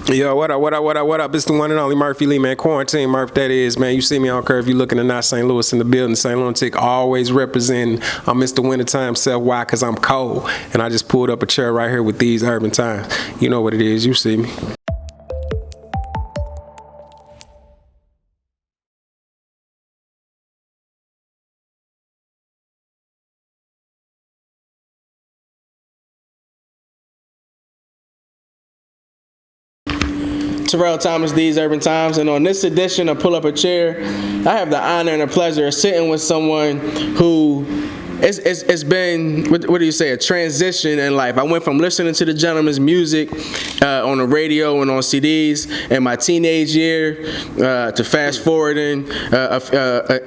Yo, what up? It's the one and only Murphy Lee, man. Quarantine Murph, that is, man. You see me, I don't care if you're looking at not St. Louis in the building. St. Lunatics always representing. I'm Mr. Wintertime self. Why? Because I'm cold. And I just pulled up a chair right here with these urban times. You know what it is. You see me. Terrell Thomas, These Urban Times, and on this edition of Pull Up a Chair, I have the honor and the pleasure of sitting with someone who it's been, what do you say, a transition in life. I went from listening to the gentleman's music on the radio and on CDs in my teenage year to fast forwarding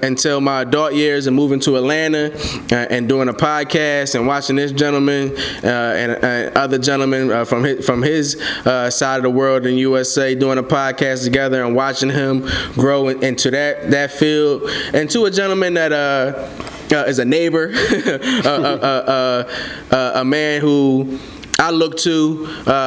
until my adult years and moving to Atlanta and doing a podcast and watching this gentleman and other gentlemen from his side of the world in USA doing a podcast together and watching him grow into that field, and to a gentleman that is a neighbor, a man who I look to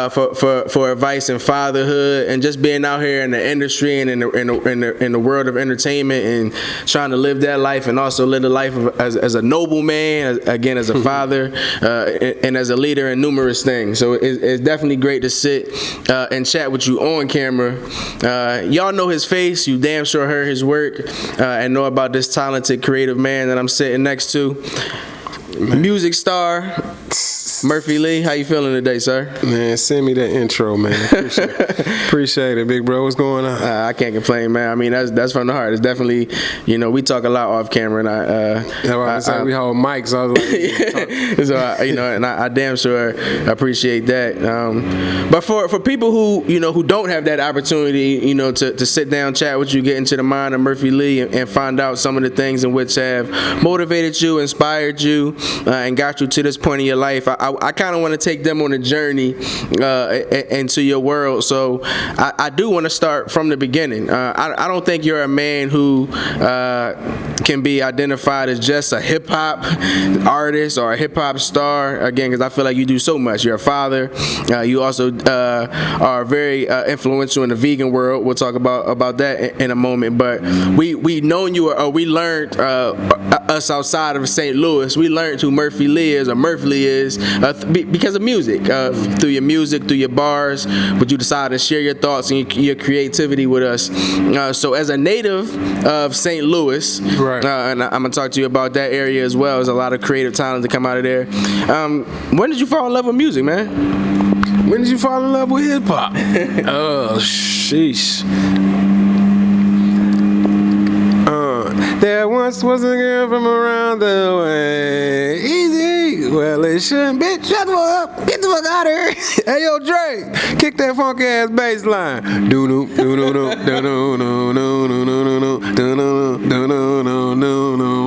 for advice in fatherhood and just being out here in the industry and in the world of entertainment and trying to live that life and also live the life as a noble man, again as a father and as a leader in numerous things. So it's definitely great to sit and chat with you on camera. Y'all know his face, you damn sure heard his work, and know about this talented, creative man that I'm sitting next to. Music star Murphy Lee, how you feeling today, sir? Man, send me that intro, man. Appreciate it, big bro. What's going on? I can't complain, man. I mean, that's from the heart. It's definitely, we talk a lot off camera, and we hold mics. So I was like, so and I damn sure appreciate that. But for people who don't have that opportunity, to sit down, chat with you, get into the mind of Murphy Lee, and find out some of the things in which have motivated you, inspired you, and got you to this point in your life. I kind of want to take them on a journey into your world. So I do want to start from the beginning. I don't think you're a man who can be identified as just a hip-hop artist or a hip-hop star, again, because I feel like you do so much. You're a father. You also are very influential in the vegan world. We'll talk about that in a moment. But we known you, or we learned us outside of St. Louis. We learned who Murphy Lee is, or Murphy Lee is, because of music, through your music, through your bars, but you decided to share your thoughts and your creativity with us. So as a native of St. Louis, right. And I'm going to talk to you about that area as well. There's a lot of creative talent to come out of there. When did you fall in love with music, man? When did you fall in love with hip-hop? Oh, sheesh. There once was a girl from around the way. Easy. Well, it shouldn't. Bitch, shut the fuck up. Get the fuck out of here. Hey, yo, Dre, kick that funky ass bass line. Do-do, do-do, do-do, do-do,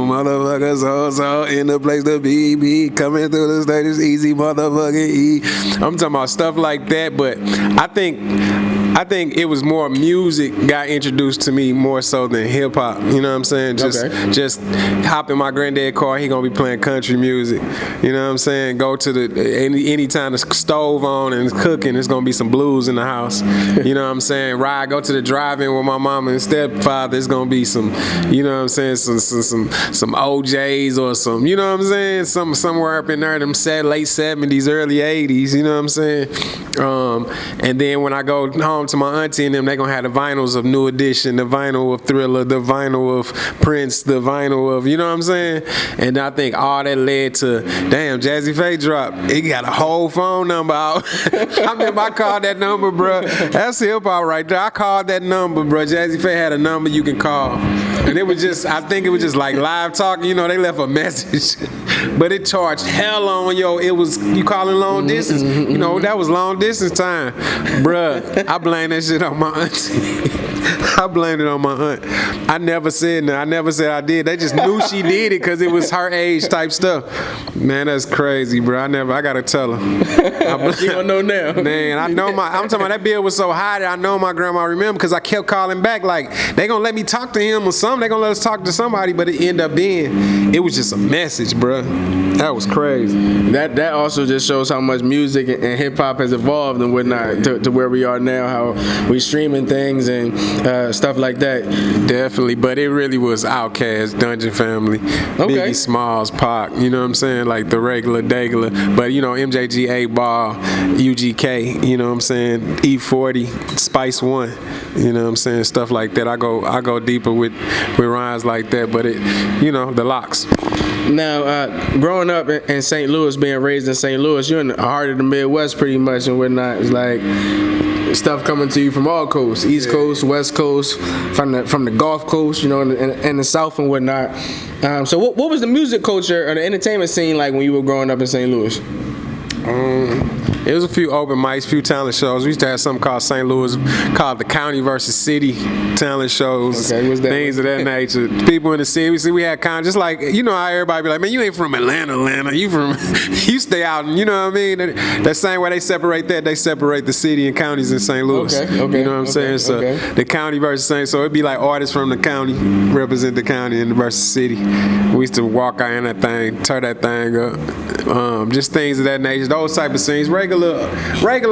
motherfuckers also in the place to be coming through the stage is easy, motherfucking E. I'm talking about stuff like that, but I think it was more music got introduced to me more so than hip hop. You know what I'm saying? Just hop in my granddad's car, he gonna be playing country music. You know what I'm saying? Go to anytime the stove on and it's cooking, it's gonna be some blues in the house. You know what I'm saying? Go to the drive-in with my mama and stepfather, it's gonna be some, you know what I'm saying, some OJs or some, you know what I'm saying? Somewhere up in there, them late 70s, early 80s, you know what I'm saying? And then when I go home to my auntie and them, they gonna have the vinyls of New Edition, the vinyl of Thriller, the vinyl of Prince, the vinyl of, you know what I'm saying? And I think all that led to, damn, Jazzy Faye dropped. He got a whole phone number out. I remember I called that number, bro. That's hip hop right there. I called that number, bro. Jazzy Faye had a number you can call. And it was just, I think it was just like live talking, they left a message. But it charged hell on, it was, you calling long distance. That was long distance time. Bruh, I blame that shit on my auntie. I blamed it on my aunt. I never said that. I never said I did. They just knew she did it because it was her age type stuff. Man, that's crazy, bro. I gotta tell her. You don't know now. Man, I'm talking about that bill was so high that I know my grandma remember because I kept calling back like, they gonna let me talk to him or something. They gonna let us talk to somebody, but it ended up being, it was just a message, bro. That was crazy. That also just shows how much music and hip hop has evolved and whatnot to where we are now. How we streaming things and stuff like that. Definitely, but it really was Outkast, Dungeon Family, Biggie Smalls, Pac. You know what I'm saying? Like the regular. But you know, MJG, 8Ball, UGK. You know what I'm saying? E40, Spice One. You know what I'm saying? Stuff like that. I go deeper with rhymes like that. But it, you know, the locks. Now, growing up in St. Louis, being raised in St. Louis, you're in the heart of the Midwest pretty much and whatnot. It's like stuff coming to you from all coasts, East Coast, West Coast, from the Gulf Coast, you know, and the South and whatnot. So what was the music culture or the entertainment scene like when you were growing up in St. Louis? It was a few open mics, few talent shows. We used to have something called St. Louis, called the County versus City talent shows, things of that nature. People in the city, we had just like, you know how everybody be like, man, you ain't from Atlanta, you stay out, and you know what I mean? That same way they separate the city and counties in St. Louis. You know what I'm saying? So the county versus St. So it'd be like artists from the county represent the county and versus city. We used to walk out in that thing, tear that thing up, just things of that nature. Those type of scenes, regular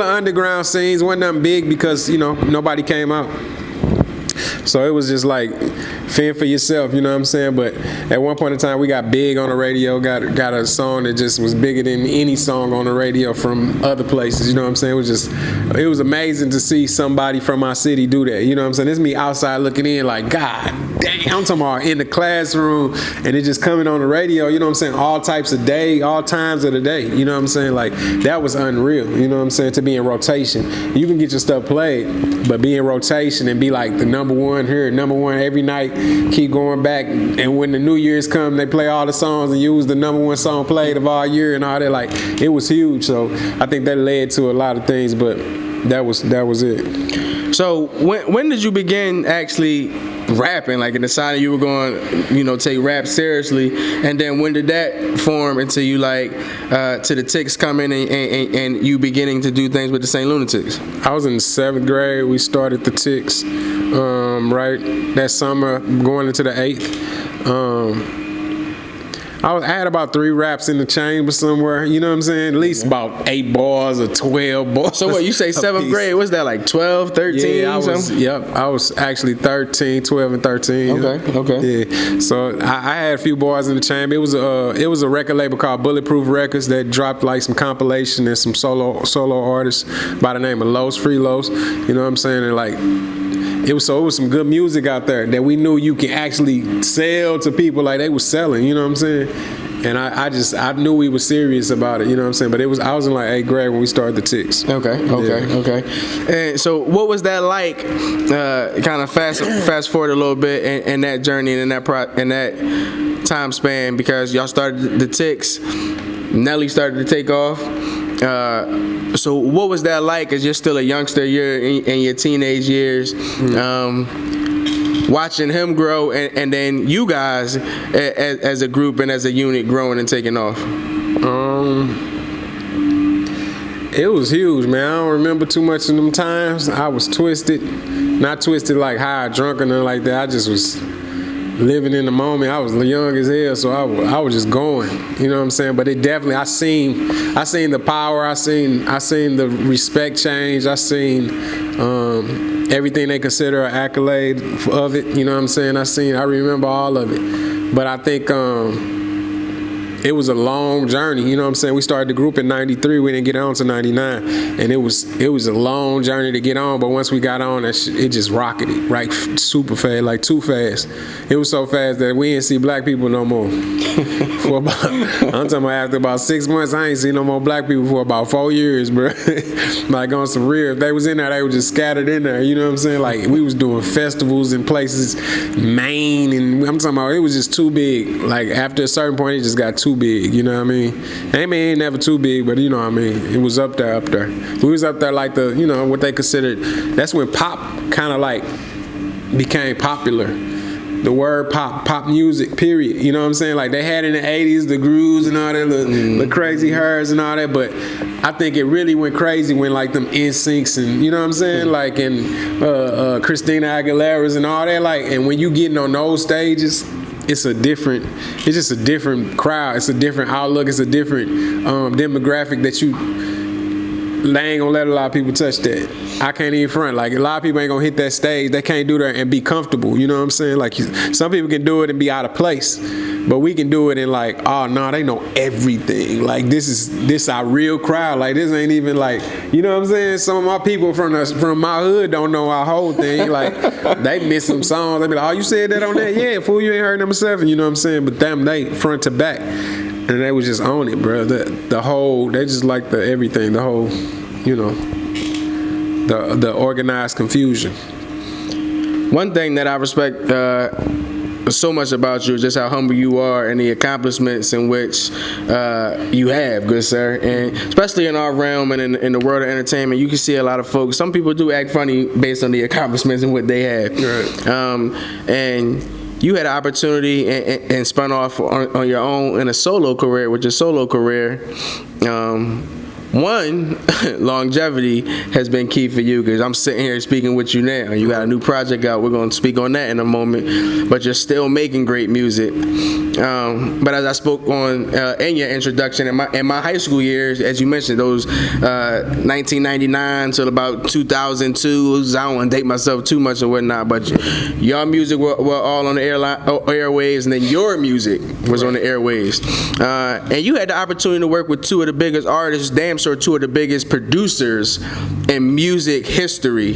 underground scenes, wasn't nothing big because, you know, nobody came out. So it was just like fend for yourself, you know what I'm saying? But at one point in time, we got big on the radio, got a song that just was bigger than any song on the radio from other places, you know what I'm saying? It was amazing to see somebody from our city do that, you know what I'm saying? This is me outside looking in like, God damn, I'm talking about in the classroom and it just coming on the radio, you know what I'm saying? All types of day, all times of the day, you know what I'm saying? Like, that was unreal, you know what I'm saying? To be in rotation. You can get your stuff played, but be in rotation and be like the number one here, number one every night, keep going back, and when the New Year's come, they play all the songs and use the number one song played of all year and all that. Like, it was huge. So I think that led to a lot of things, but that was it. So when did you begin actually rapping, like, and decided you were going, you know, take rap seriously? And then when did that form until you like to the Tics coming and you beginning to do things with the St. Lunatics? I was in the 7th grade. We started the Tics, right that summer, going into the 8th. I had about 3 raps in the chamber somewhere, you know what I'm saying? At least about 8 bars or 12 bars. So what, you say 7th grade, what's that, like 12, 13? Yeah, I was actually 13, 12 and 13. Okay. Yeah, so I had a few bars in the chamber. It was a record label called Bulletproof Records that dropped like some compilation and some solo artists by the name of Los, Free Los, you know what I'm saying? And like, it was some good music out there that we knew you can actually sell to people like they was selling, you know what I'm saying? And I knew we were serious about it, you know what I'm saying? But I was in like 8th grade when we started the Tics. Okay. And so what was that like, kind of fast forward a little bit in that journey and in that time span, because y'all started the Tics, Nelly started to take off. So what was that like as you're still a youngster, you're in your teenage years, watching him grow and then you guys as a group and as a unit growing and taking off? It was huge, man. I don't remember too much of them times. I was twisted, not twisted like high, drunk or nothing like that. I just was living in the moment. I was young as hell, so I was just going. You know what I'm saying? But it definitely, I seen the power. I seen the respect change. I seen everything they consider an accolade of it. You know what I'm saying? I remember all of it. But I think it was a long journey. You know what I'm saying? We started the group in '93. We didn't get on to '99, and it was a long journey to get on. But once we got on, it just rocketed right super fast, like too fast. It was so fast that we didn't see black people no more. I'm talking about after about 6 months, I ain't seen no more black people for about 4 years, bro. Like on some real. If they was in there, they were just scattered in there. You know what I'm saying? Like we was doing festivals in places, Maine, and I'm talking about it was just too big. Like after a certain point, it just got too big. You know what I mean? I mean, it ain't never too big, but you know what I mean? It was up there. We was up there like the, you know, what they considered. That's when pop kind of like became popular. The word pop music, period. You know what I'm saying? Like they had in the 80s the grooves and all that, the crazy hers and all that, but I think it really went crazy when like them NSYNCs and, you know what I'm saying? Like and Christina Aguilera's and all that, like, and when you getting on those stages it's just a different crowd. It's a different outlook. It's a different demographic that they ain't gonna let a lot of people touch that. I can't even front. Like, a lot of people ain't gonna hit that stage. They can't do that and be comfortable. You know what I'm saying? Like, some people can do it and be out of place, but we can do it and like, oh no, they know everything. Like, this our real crowd. Like, this ain't even like, you know what I'm saying? Some of my people from my hood don't know our whole thing. Like, they miss some songs. They be like, oh, you said that on that? Yeah, fool, you ain't heard number 7. You know what I'm saying? But them, they front to back. And they was just on it, bro. The whole, they just like the everything, the whole, you know, the organized confusion. One thing that I respect so much about you is just how humble you are and the accomplishments in which you have, good sir. And especially in our realm and in the world of entertainment, you can see a lot of folks. Some people do act funny based on the accomplishments and what they have. Right. And you had an opportunity and spun off on your own in a solo career, with your solo career. One, longevity has been key for you, because I'm sitting here speaking with you now. You got a new project out. We're going to speak on that in a moment. But you're still making great music. But as I spoke on in your introduction, in my high school years, as you mentioned, those 1999 till about 2002, I don't want to date myself too much and whatnot, but your music were all on the airwaves, and then your music was on the airwaves. And you had the opportunity to work with two of the biggest artists, damn sure two of the biggest producers in music history,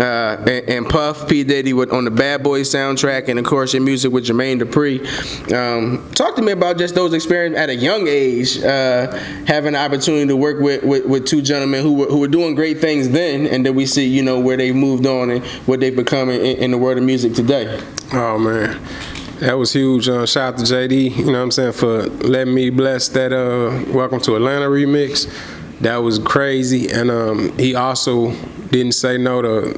and Puff, P. Diddy on the Bad Boys soundtrack, and of course your music with Jermaine Dupri. Talk to me about just those experiences at a young age, having the opportunity to work with two gentlemen who were doing great things then, and then we see, you know, where they've moved on and what they've become in the world of music today. Oh man, that was huge. Shout out to JD, you know what I'm saying, for letting me bless that Welcome to Atlanta remix. That was crazy. And he also didn't say no to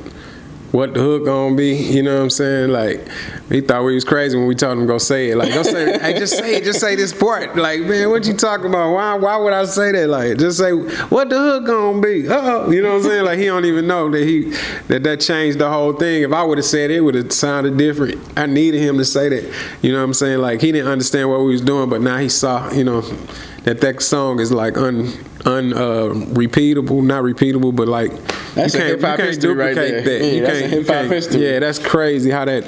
what the hook gonna be, you know what I'm saying? Like, he thought we was crazy when we told him go say it. Like, go say, hey, just say this part. Like, man, what you talking about? Why would I say that? Like, just say what the hook gonna be. You know what I'm saying? Like, he don't even know that changed the whole thing. If I would have said it, would have sounded different. I needed him to say that. You know what I'm saying? Like, he didn't understand what we was doing, but now he saw, you know, that song is like repeatable, not repeatable, but like, that's you can't duplicate right there. that. Yeah, you that's can't, hip-hop history. Yeah, that's crazy how that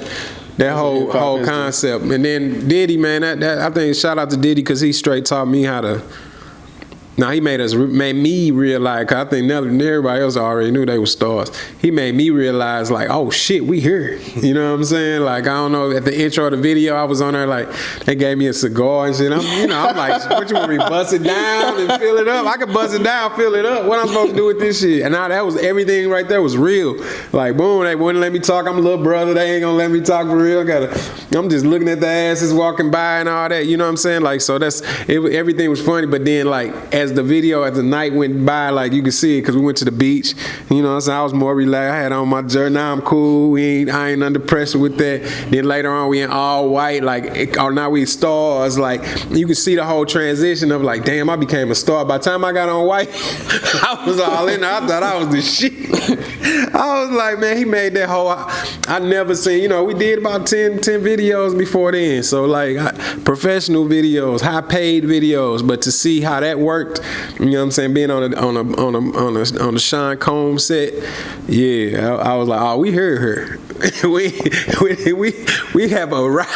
whole concept. And then Diddy, man, that I think, shout out to Diddy, because he straight taught me how to. Now, he made me realize, cause I think everybody else already knew they were stars. He made me realize, like, oh shit, we here. You know what I'm saying? Like, I don't know, at the intro of the video, I was on there, like, they gave me a cigar and shit. I'm like, what, you want me to bust it down and fill it up? I can bust it down, fill it up. What I'm supposed to do with this shit? And now that was, everything right there was real. Like, boom, they wouldn't let me talk. I'm a little brother. They ain't gonna let me talk for real. I'm just looking at the asses walking by and all that. You know what I'm saying? Like, so everything was funny. But then, like, as the night went by, like, you could see it, because we went to the beach. You know what I'm saying? I was more relaxed. I had on my jersey. Now I'm cool. I ain't under pressure with that. Then later on, we in all white. Like, now we stars. Like, you could see the whole transition of, like, damn, I became a star. By the time I got on white, I was all in there. I thought I was the shit. I was like, man, he made that whole. I never seen. You know, we did about 10 videos before then. So, like, professional videos, high paid videos. But to see how that worked. You know what I'm saying? Being on a Sean Combs set, yeah, I was like, oh, we heard her. we have arrived.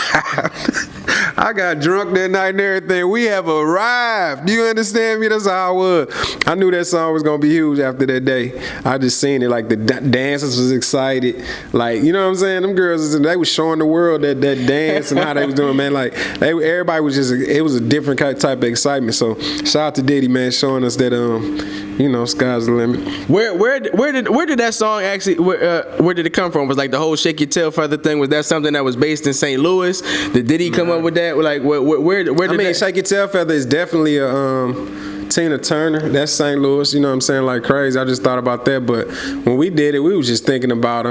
I got drunk that night and everything. We have arrived. Do you understand me? That's how I was. I knew that song was gonna be huge after that day. I just seen it. Like, the dancers was excited. Like, you know what I'm saying? Them girls, they was showing the world that dance and how they was doing, man. Like, everybody was just, it was a different type of excitement. So shout out to Diddy, man, showing us that you know, sky's the limit. Where did that song actually? Where did it come from? Was like the whole Shake Your Tail Feather thing? Was that something that was based in St. Louis? Did he come up with that? Like, where did that? Shake Your Tail Feather is definitely a Tina Turner. That's St. Louis. You know what I'm saying? Like, crazy. I just thought about that. But when we did it, we was just thinking about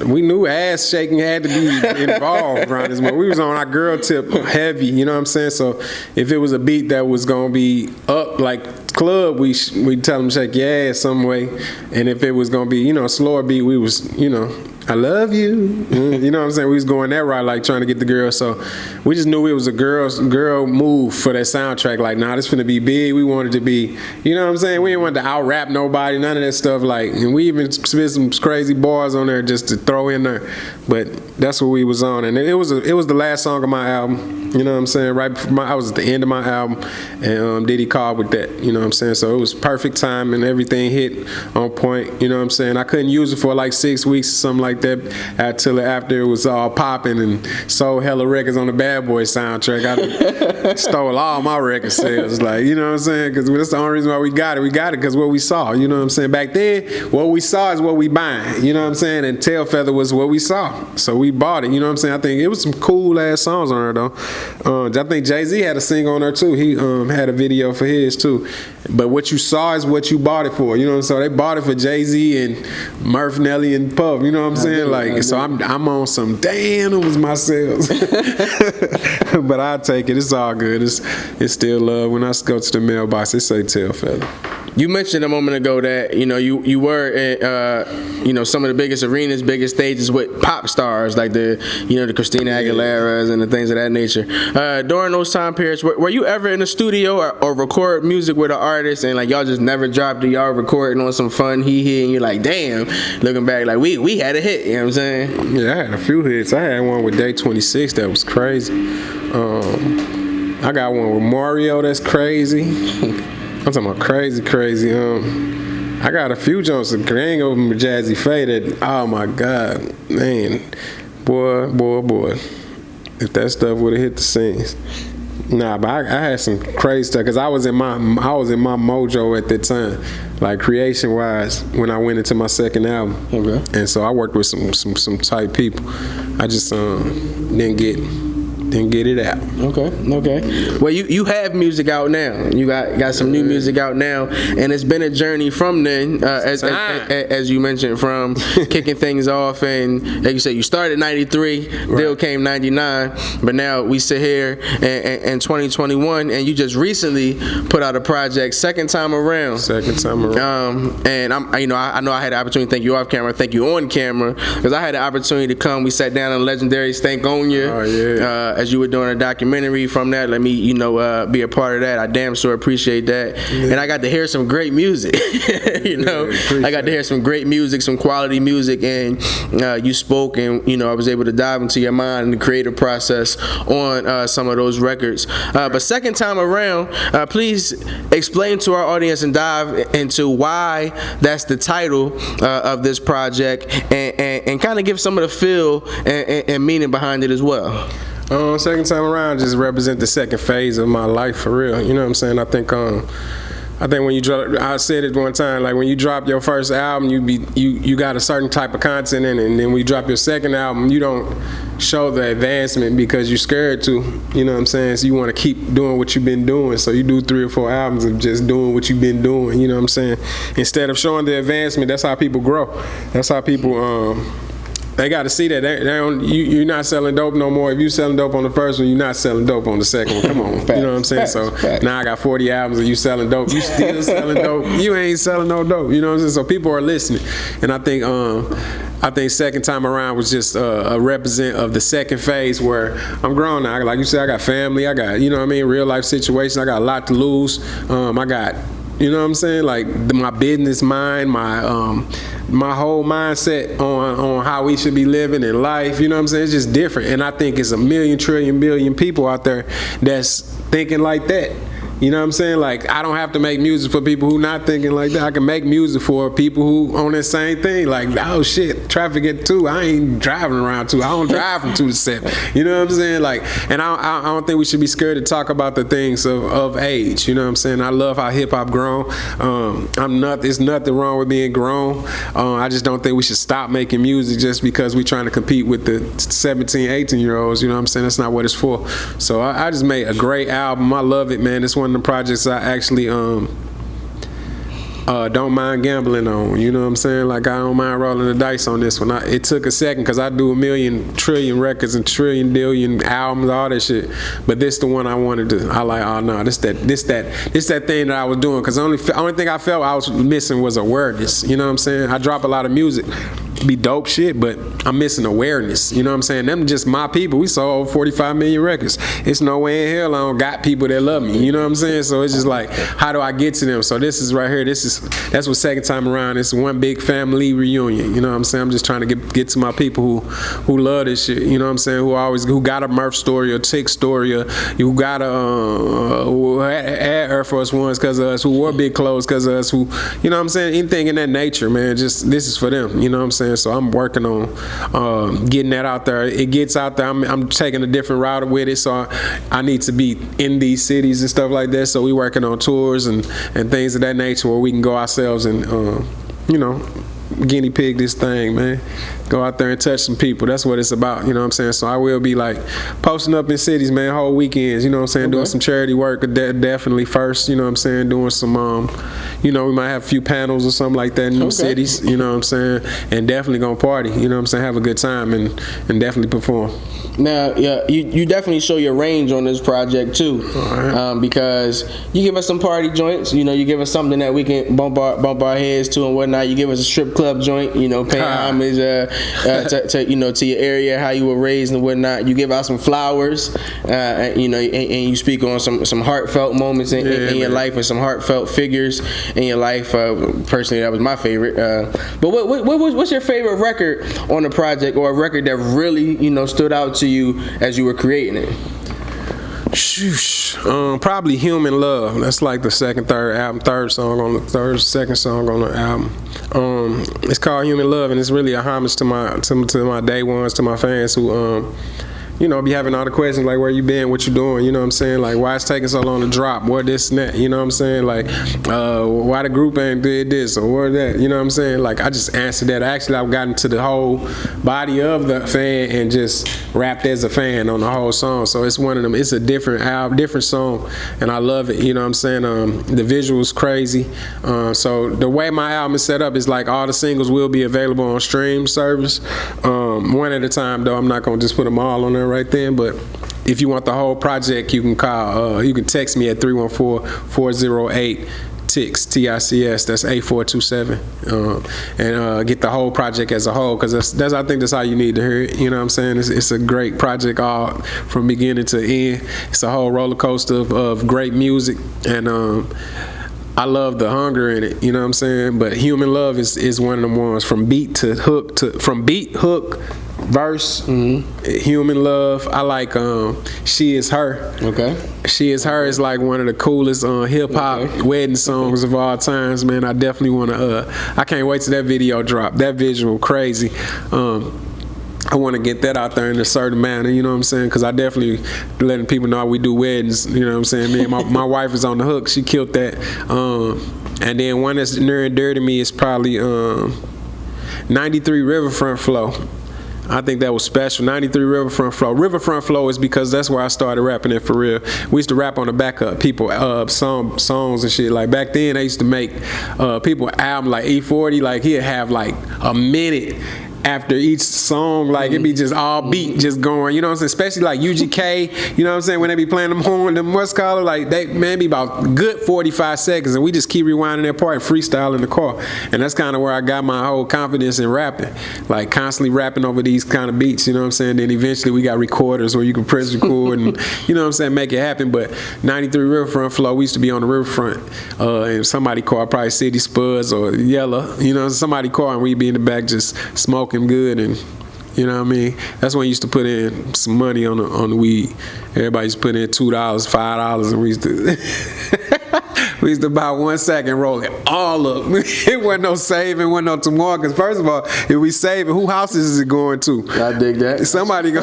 we knew ass shaking had to be involved around this moment. We was on our girl tip heavy, you know what I'm saying? So if it was a beat that was gonna be up like club, we tell them shake your ass some way. And if it was gonna be, you know, a slower beat, we was, you know, I love you. You know what I'm saying? We was going that route, like trying to get the girl. So we just knew it was a girl move for that soundtrack. Like, nah, this finna be big. We wanted to be, you know what I'm saying? We didn't want to out rap nobody, none of that stuff. Like, and we even spit some crazy bars on there just to throw in there. But that's what we was on, and it was the last song of my album. You know what I'm saying? Right before I was at the end of my album, and Diddy called with that. You know what I'm saying? So it was perfect time, and everything hit on point. You know what I'm saying? I couldn't use it for like 6 weeks or something like that until after it was all popping and sold hella records on the Bad Boy soundtrack. I stole all my record sales. Like, you know what I'm saying? Because that's the only reason why we got it. We got it because what we saw. You know what I'm saying? Back then, what we saw is what we buying. You know what I'm saying? And Tail Feather was what we saw. So we bought it. You know what I'm saying? I think it was some cool ass songs on there though. I think Jay-Z had a single on there too. He had a video for his too. But what you saw is what you bought it for. You know what I'm saying? So they bought it for Jay-Z and Murph, Nelly, and Puff. You know what I'm saying? Like, so I'm on some, damn, it was my sales. But I take it. It's all good. It's still love. When I go to the mailbox, it say Tail Feather. You mentioned a moment ago that you were in some of the biggest arenas, biggest stages with pop stars like the Christina Aguileras and the things of that nature. During those time periods, were you ever in the studio or record music with an artist and like y'all just never dropped it? Y'all recording on some fun hee and you're like, damn, looking back like we had a hit. You know what I'm saying? Yeah, I had a few hits. I had one with Day 26 that was crazy. I got one with Mario that's crazy. I'm talking about crazy. I got a few jumps of gang over with Jazzy Faye that, oh my God, man, boy, if that stuff would have hit the scenes. Nah, but I had some crazy stuff because I was in my mojo at that time, like creation wise, when I went into my second album. Okay. And so I worked with some tight people. I just didn't get it out. Okay. Well, you have music out now. You got some new music out now, and it's been a journey from then, as you mentioned, from kicking things off, and like you said, you started 93, right. Deal came 99, but now we sit here in 2021, and you just recently put out a project, second time around. And I know I had the opportunity to thank you off camera, thank you on camera, because I had the opportunity to come. We sat down on legendary Stankonia. Oh yeah. As you were doing a documentary from that, let me be a part of that. I damn sure appreciate that. Yeah. And I got to hear some great music. I got to hear some great music, some quality music, and you spoke, and I was able to dive into your mind and the creative process on some of those records. But second time around, please explain to our audience and dive into why that's the title of this project, and kind of give some of the feel and meaning behind it as well. Second time around just represent the second phase of my life for real. You know what I'm saying? I think when you drop, I said it one time, like when you drop your first album, you got a certain type of content in it, and then when you drop your second album, you don't show the advancement because you're scared to. You know what I'm saying? So you want to keep doing what you've been doing. So you do 3 or 4 albums of just doing what you've been doing. You know what I'm saying? Instead of showing the advancement, that's how people grow. That's how people they got to see that you're not selling dope no more. If you selling dope on the first one, you're not selling dope on the second one. Come on, you know what I'm saying? So now I got 40 albums and you selling dope. You still selling dope. You ain't selling no dope. You know what I'm saying? So people are listening, and I think second time around was just a represent of the second phase where I'm grown now. Like you said, I got family. I got real life situation. I got a lot to lose. I got. You know what I'm saying? Like my business mind, my whole mindset on how we should be living in life. You know what I'm saying? It's just different. And I think it's a million, trillion, billion people out there that's thinking like that. You know what I'm saying? Like, I don't have to make music for people who not thinking like that. I can make music for people who on that same thing. Like, oh shit, traffic at 2. I ain't driving around 2. I don't drive from 2 to 7. You know what I'm saying? Like, and I don't think we should be scared to talk about the things of age. You know what I'm saying? I love how hip hop grown. There's nothing wrong with being grown. I just don't think we should stop making music just because we're trying to compete with the 17, 18-year-olds. You know what I'm saying? That's not what it's for. So I just made a great album. I love it, man. It's one of the projects I actually Don't Mind Gambling on. You know what I'm saying? Like, I don't mind rolling the dice on this one. It took a second because I do a million, trillion records and trillion, billion albums, all that shit. But this the one I wanted to. I like, oh no, this that thing that I was doing. Because the only thing I felt I was missing was awareness. You know what I'm saying? I drop a lot of music, be dope shit, but I'm missing awareness. You know what I'm saying? Them just my people. We sold over 45 million records. It's no way in hell I don't got people that love me. You know what I'm saying? So it's just like, how do I get to them? So this is right here. That's what second time around. It's one big family reunion. You know what I'm saying? I'm just trying to get to my people who love this shit. You know what I'm saying? Who got a Murph story or Tics story, or who got who had Air Force Ones because of us, who wore big clothes because of us, who, you know what I'm saying? Anything in that nature, man. Just this is for them. You know what I'm saying? So I'm working on getting that out there. It gets out there. I'm taking a different route with it. So I need to be in these cities and stuff like that. So we working on tours and things of that nature where we can go ourselves and you know, guinea pig this thing, man. Go out there and touch some people. That's what it's about, you know what I'm saying? So I will be like posting up in cities, man, whole weekends, you know what I'm saying? Okay. Doing some charity work definitely first, you know what I'm saying? Doing some, you know, we might have a few panels or something like that in new cities, you know what I'm saying? And definitely gonna party, you know what I'm saying? Have a good time and definitely perform. Now, yeah, you definitely show your range on this project too, right. Because you give us some party joints, you know, you give us something that we can bump our heads to and whatnot. You give us a strip club joint, you know, paying homage to you know, to your area, how you were raised and whatnot. You give out some flowers, you know, and you speak on some heartfelt moments in your life and some heartfelt figures in your life. Personally, that was my favorite. But what's your favorite record on the project, or a record that really, you know, stood out to you as you were creating it? Probably Human Love. That's like the second song on the album. It's called Human Love, and it's really a homage to my day ones, to my fans who you know, be having all the questions like, where you been, what you doing, you know what I'm saying? Like, why it's taking so long to drop, what this and that, you know what I'm saying? Like, why the group ain't did this or what that, you know what I'm saying? Like, I just answered that. Actually, I've gotten to the whole body of the fan and just rapped as a fan on the whole song. So it's one of them, it's a different album, different song, and I love it, you know what I'm saying? The visual's crazy. So the way my album is set up is like all the singles will be available on stream service. One at a time, though. I'm not going to just put them all on there right then, but if you want the whole project, you can call, you can text me at 314-408 Tics, TICS. That's 8427, and get the whole project as a whole, because that's I think that's how you need to hear it. You know what I'm saying? It's a great project, all from beginning to end. It's a whole roller coaster of great music, and I love the hunger in it, you know what I'm saying? But Human Love is one of them ones, from beat hook, verse. Human Love. I like She Is Her. Okay. She Is Her is like one of the coolest hip hop wedding songs of all times, man. I definitely want to I can't wait till that video drop. That visual crazy. I want to get that out there in a certain manner, you know what I'm saying? Because I definitely letting people know how we do weddings, you know what I'm saying? Me and my wife is on the hook. She killed that. And then one that's near and dear to me is probably 93 Riverfront Flow. I think that was special. 93 Riverfront Flow. Riverfront Flow is because that's where I started rapping it for real. We used to rap on the back of people songs and shit. Like back then, they used to make people album like E40. Like he'd have like a minute after each song, like it'd be just all beat, just going, you know what I'm saying? Especially like UGK, you know what I'm saying? When they be playing them horn, them what's called, like they be about good 45 seconds, and we just keep rewinding that part and freestyle in the car. And that's kind of where I got my whole confidence in rapping, like constantly rapping over these kind of beats, you know what I'm saying? Then eventually we got recorders where you can press record and, you know what I'm saying, make it happen. But 93 Riverfront Flow, we used to be on the riverfront, and somebody car, probably City Spuds or Yella, you know, somebody car, and we'd be in the back just smoking good, and you know what I mean? That's when you used to put in some money on the weed. Everybody used to put in $2, $5, and we used to buy 1 sack and roll it all up. It wasn't no saving, wasn't no tomorrow. Because first of all, if we save it, who houses is it going to? I dig that. Somebody go,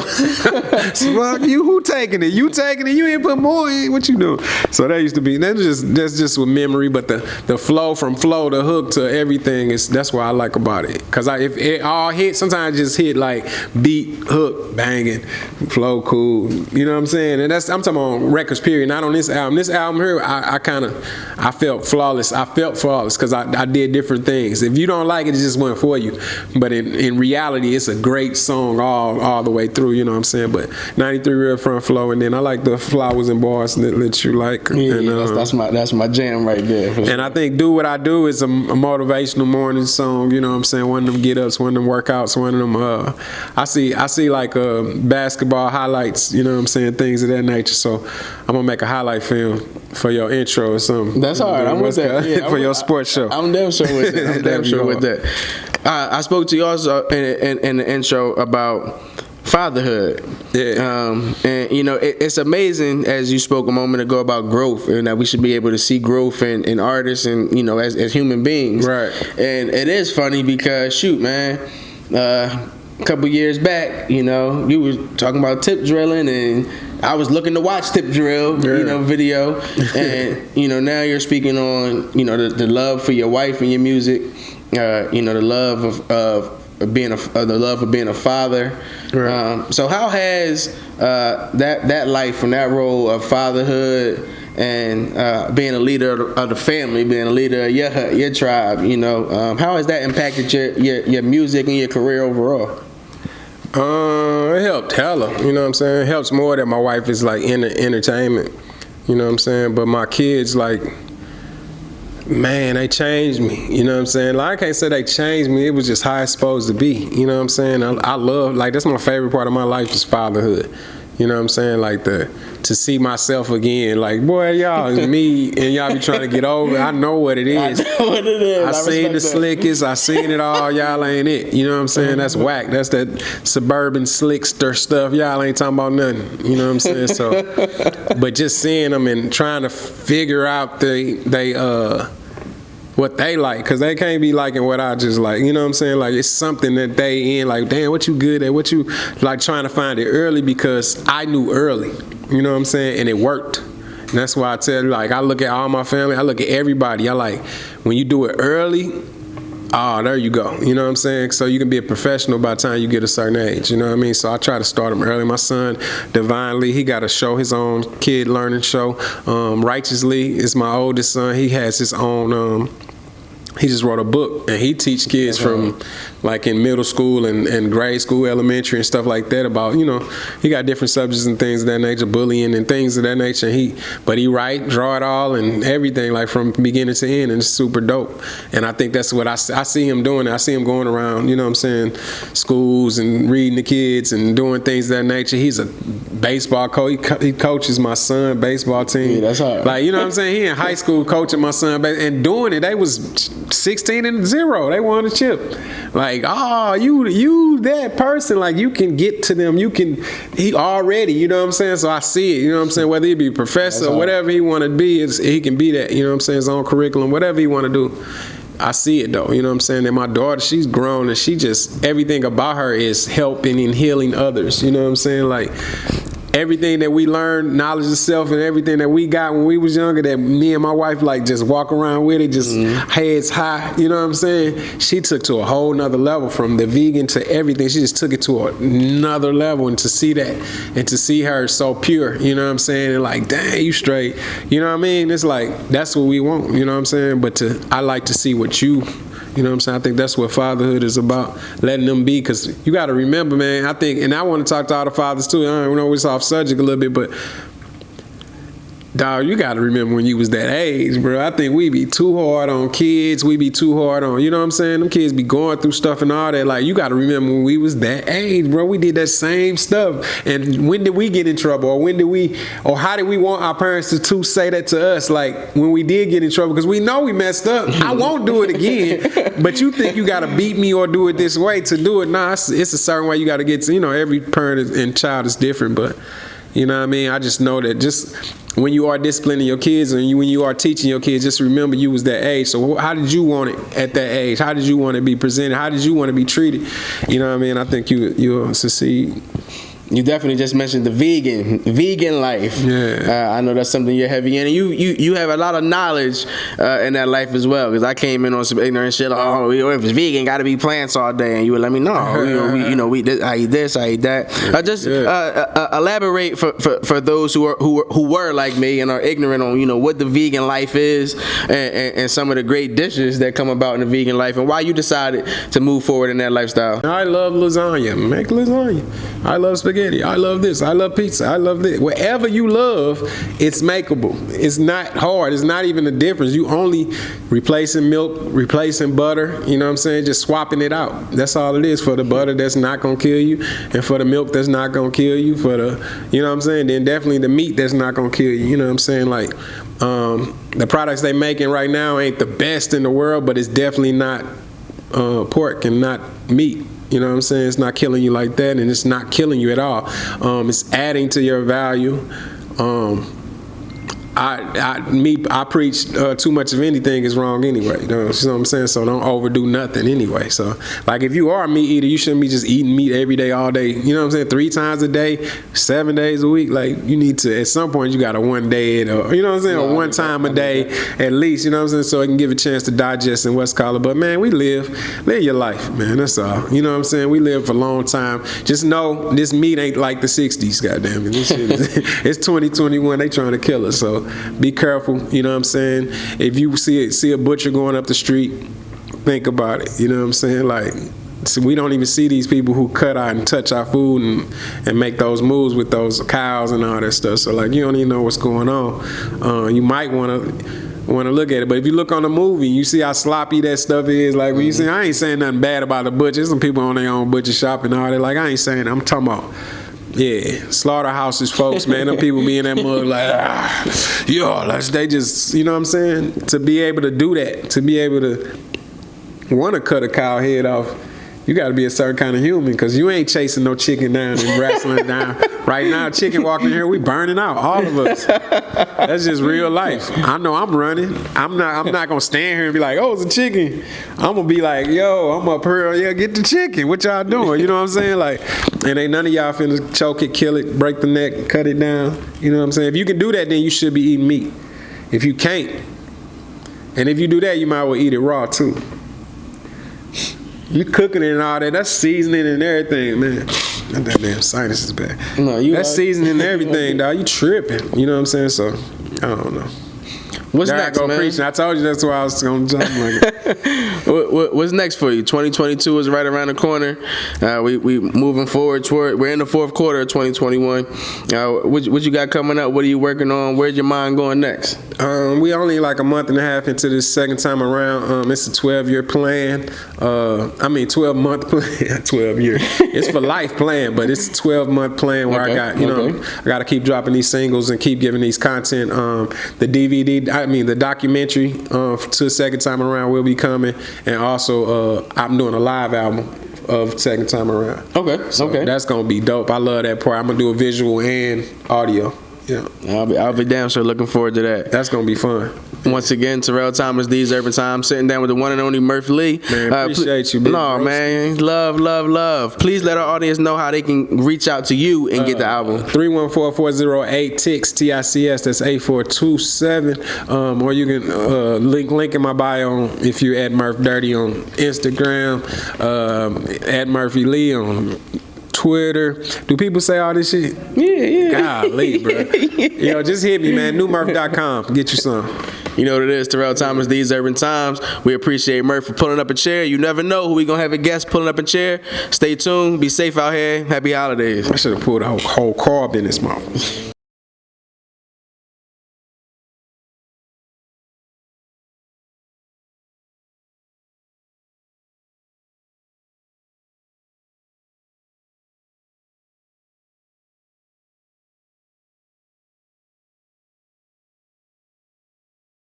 well, you who taking it? You taking it? You ain't put more in. What you doing? So that used to be. That's just with memory. But the flow, from flow to hook to everything, that's what I like about it. Because if it all hit, sometimes it just hit like beat, hook, banging, flow, cool. You know what I'm saying? And I'm talking about records, period. Not on this album. This album here, I kind of I felt flawless because I did different things. If you don't like it, it just wasn't for you. But in reality, it's a great song all the way through, you know what I'm saying? But 93 real front flow, and then I like the flowers and bars that you like. Yeah, and, that's my jam right there. And I think Do What I Do is a motivational morning song, you know what I'm saying? One of them get-ups, one of them workouts, one of them, I see like basketball highlights, you know what I'm saying, things of that nature. So I'm going to make a highlight film for your intro or something. That's all right. I'm with that. Yeah, for your sports show. I'm damn sure with that. I'm damn sure with that. I spoke to you also in the intro about fatherhood. Yeah. And you know, it's amazing, as you spoke a moment ago, about growth, and that we should be able to see growth in artists and, you know, as human beings. Right. And it is funny because, shoot, man, a couple years back, you know, you were talking about tip drilling, and I was looking to watch tip drill, you know, video, and you know, now you're speaking on, you know, the love for your wife and your music, you know, the love of being a father. Right. So how has that life from that role of fatherhood and being a leader of the family, being a leader of your tribe, you know, how has that impacted your music and your career overall? It helped hella, you know what I'm saying? It helps more that my wife is like in the entertainment, you know what I'm saying? But my kids, like, man, they changed me, you know what I'm saying? Like, I can't say they changed me, it was just how it's supposed to be, you know what I'm saying? I love, like, that's my favorite part of my life is fatherhood, you know what I'm saying? Like, to see myself again, like, boy, y'all is me, and y'all be trying to get over. I know what it is. I know what it is. I seen the slickest. I seen it all. Y'all ain't it. You know what I'm saying? That's whack. That's that suburban slickster stuff. Y'all ain't talking about nothing. You know what I'm saying? So, but just seeing them and trying to figure out what they like, because they can't be liking what I just like, you know what I'm saying? Like, it's something that they in, like, damn, what you good at, what you, like, trying to find it early, because I knew early, you know what I'm saying? And it worked. And that's why I tell you, like, I look at all my family, I look at everybody, I like, when you do it early, there you go, you know what I'm saying? So you can be a professional by the time you get a certain age, you know what I mean? So I try to start him early. My son, Divinely, he got a show, his own kid learning show. Righteously is my oldest son. He has his own, he just wrote a book, and he teach kids from, like, in middle school and grade school, elementary and stuff like that about, you know, he got different subjects and things of that nature, bullying and things of that nature. But he write, draw it all and everything, like, from beginning to end, and it's super dope. And I think that's what I see him doing. I see him going around, you know what I'm saying, schools and reading the kids and doing things of that nature. He's a baseball coach. He coaches my son baseball team. Yeah, that's hard. Like, you know what I'm saying? He in high school coaching my son and doing it. They was 16-0. They won a chip. Like, you that person. Like, you can get to them. He already, you know what I'm saying? So I see it, you know what I'm saying? Whether he be a professor or whatever he want to be, he can be that, you know what I'm saying? His own curriculum, whatever he want to do. I see it though, you know what I'm saying? And my daughter, she's grown, and she just, everything about her is helping and healing others, you know what I'm saying? Like, everything that we learned, knowledge of self, and everything that we got when we was younger, that me and my wife, like, just walk around with it, just heads high, you know what I'm saying? She took to a whole nother level, from the vegan to everything. She just took it to another level, and to see that, and to see her so pure, you know what I'm saying? And like, dang, you straight, you know what I mean? It's like, that's what we want, you know what I'm saying? But I like to see what you know what I'm saying? I think that's what fatherhood is about, letting them be, because you got to remember, man, I think, and I want to talk to all the fathers too, I know it's off subject a little bit, but dog, you got to remember when you was that age, bro. I think we be too hard on kids. We be too hard on, you know what I'm saying? Them kids be going through stuff and all that. Like, you got to remember when we was that age, bro. We did that same stuff. And when did we get in trouble? Or how did we want our parents to say that to us? Like, when we did get in trouble, because we know we messed up. I won't do it again. But you think you got to beat me or do it this way to do it? Nah, it's a certain way you got to get to, you know, every parent and child is different. But, you know what I mean? I just know that just when you are disciplining your kids, and when you are teaching your kids, just remember you was that age. So how did you want it at that age? How did you want to be presented? How did you want to be treated? You know what I mean? I think you'll succeed. You definitely just mentioned the vegan life. Yeah. I know that's something you're heavy in, and you have a lot of knowledge in that life as well. Because I came in on some ignorant shit. Like, oh, if it's vegan, got to be plants all day, and you would let me know. I eat this, I eat that. Just elaborate for those who were like me and are ignorant on what the vegan life is and some of the great dishes that come about in the vegan life, and why you decided to move forward in that lifestyle. I love lasagna. Make lasagna. I love spaghetti. I love this. I love pizza. I love this. Whatever you love, it's makeable. It's not hard. It's not even a difference. You only replacing milk, replacing butter. You know what I'm saying? Just swapping it out. That's all it is. For the butter, that's not gonna kill you, and for the milk, that's not gonna kill you. For the, you know what I'm saying? Then definitely the meat, that's not gonna kill you. You know what I'm saying? Like, the products they making right now ain't the best in the world, but it's definitely not pork and not meat. You know what I'm saying? It's not killing you like that, and it's not killing you at all. It's adding to your value. I preach too much of anything is wrong anyway. You know what I'm saying? So don't overdo nothing anyway. So, like, if you are a meat eater, you shouldn't be just eating meat every day, all day. You know what I'm saying? 3 times a day, 7 days a week. Like, you need to, at some point, you got to one day, or, you know what I'm saying? Or one time a day at least, you know what I'm saying? So it can give a chance to digest and what's called it. But, man, we live your life, man. That's all. You know what I'm saying? We live for a long time. Just know this meat ain't like the 60s, goddamn it. This shit is, it's 2021. They trying to kill us. So be careful, you know what I'm saying? If you see a butcher going up the street, think about it, you know what I'm saying? Like, so we don't even see these people who cut out and touch our food and make those moves with those cows and all that stuff. So, like, you don't even know what's going on. You might want to look at it, but if you look on the movie, you see how sloppy that stuff is. Like, when you see, I ain't saying nothing bad about the butchers. Some people on their own butcher shop and all that. Like, I ain't saying that. I'm talking about, yeah, slaughterhouses, folks, man. Them people be in that mud like, they just, you know what I'm saying? To be able to do that, to be able to want to cut a cow head off, you got to be a certain kind of human, because you ain't chasing no chicken down and wrestling down. Right now, chicken walking here, we burning out, all of us. That's just real life. I know I'm running. I'm not gonna stand here and be like, oh, it's a chicken. I'm gonna be like, yo, I'm up here, yeah, get the chicken. What y'all doing? You know what I'm saying? Like, and ain't none of y'all finna choke it, kill it, break the neck, cut it down. You know what I'm saying? If you can do that, then you should be eating meat. If you can't, and if you do that, you might well eat it raw too. You cooking it and all that, that's seasoning and everything, man. That damn sinus is bad. No, that's seasoning and everything, dog. You tripping. You know what I'm saying? So, I don't know. What's next, man? Preaching. I told you that's why I was going to jump like What's next for you? 2022 is right around the corner. We moving forward toward. We're in the fourth quarter of 2021. What you got coming up? What are you working on? Where's your mind going next? We only like a month and a half into this second time around. It's a 12-year plan. 12-month plan. 12 years. It's for life plan, but it's a 12-month plan where I got, I got to keep dropping these singles and keep giving these content. The documentary to second time around will be coming, and also I'm doing a live album of second time around. So that's gonna be dope. I love that part. I'm gonna do a visual and audio. Yeah, I'll be damn sure looking forward to that. That's gonna be fun. Once again, Terrell Thomas, These Urban Times, sitting down with the one and only Murph Lee. Man, appreciate you, big man, love. Please let our audience know how they can reach out to you and get the album. 314-408 Tics, Tics. That's 8427. Or you can link in my bio if you add Murph Dirty on Instagram, add Murphy Lee on Twitter. Do people say all this shit? Yeah. Golly, bro. Yo, just hit me, man. Newmurph.com. Get you some. You know what it is, Terrell Thomas, These Urban Times. We appreciate Murph for pulling up a chair. You never know who we gonna have a guest pulling up a chair. Stay tuned. Be safe out here. Happy holidays. I should have pulled a whole carb in this mouth.